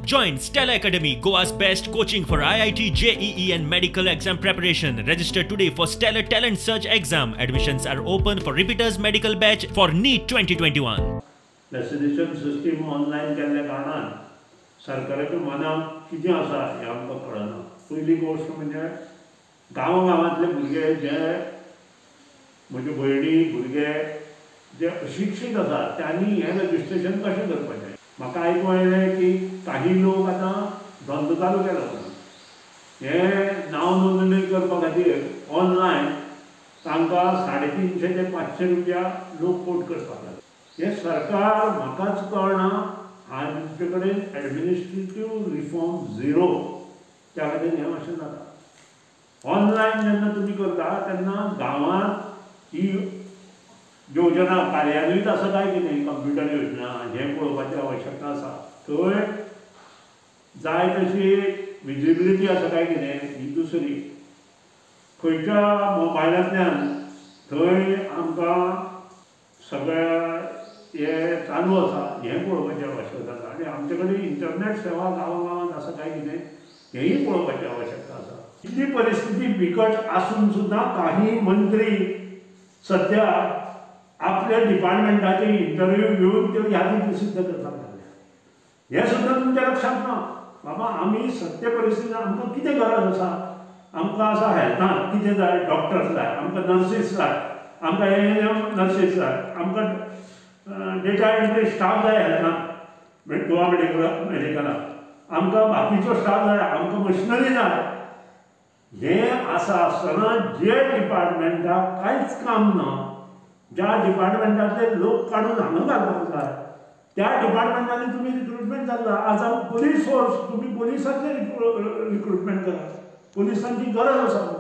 Join Stella Academy, Goa's best coaching for IIT, JEE and medical exam preparation. Register today for Stellar Talent Search exam. Admissions are open for repeaters medical batch for NEET 2021. Residential system online केल्ल्या कारणान सरकाराच्या मनात कितें आसा हें आमकां कळना. पयली गोश्ट म्हणजे गांवांतले भुरगे जे म्हजे भयणी भुरगे जे अशिक्षीत आसा त्यांनी हें रजिस्ट्रेशन कशें करपाचें. म्हाका आयकूं आयलें की काही लोक आतां धंदो चालू केलो हें नांव नोंदणी करपा खातीर ऑनलायन तांकां 350 ते 500 रुपया लोक कोट करपाक लागले. हे सरकार म्हाकाच कळना. आमचे कडेन एडमिनिस्ट्रेटिव्ह रिफॉर्म झिरो त्या खातीर हें मातशें जाता. ऑनलायन जेन्ना तुमी करता तेन्ना गांवांत ही योजना कार्यान्वीत आसा काय कितें कंप्युटर योजना हें पळोवपाची आवश्यकता आसा. थंय जाय तशी विजिबिलिटी आसा काय कितें ही दुसरी. खंयच्या मोबायलांतल्यान थंय आमकां सगळें हें चालू आसा हें पळोवपाची आवश्यकता आसा. आनी आमचे कडेन इंटरनेट सेवा गांवांत आसा काय कितें हेंय पळोवपाची आवश्यकता आसा. इतली परिस्थिती बिकट आसून सुद्दां काही मंत्री सध्या आपल्या डिपार्टमेंटाचे इंटरव्यू घेवन त्यो यादी प्रसिद्ध करपाक लागले. हें सुद्दां तुमच्या लक्षांत ना. बाबा आमी सत्य परिस्थितीन आमकां कितें गरज आसा. आमकां आसा हेल्थांत कितें जाय डॉक्टर्स जाय आमकां नर्सीस जाय आमकां ANM नर्सीस जाय आमकां डेटा एंट्री स्टाफ जाय हेल्थांत गोवा मेडिकलाक आमकां बाकीचो स्टाफ जाय आमकां मशिनरी जाय. हें आसा आसतना जे डिपार्टमेंटाक कांयच काम ना ज्या डिपार्टमेंटांतले लोक काडून हांगा घालपाक जाय त्या डिपार्टमेंटांनी तुमी रिक्रुटमेंट जाल्ला. आज पुलीस फोर्स तुमी पुलिसांचें रिक्रुटमेंट करा. पुलिसांची गरज आसा.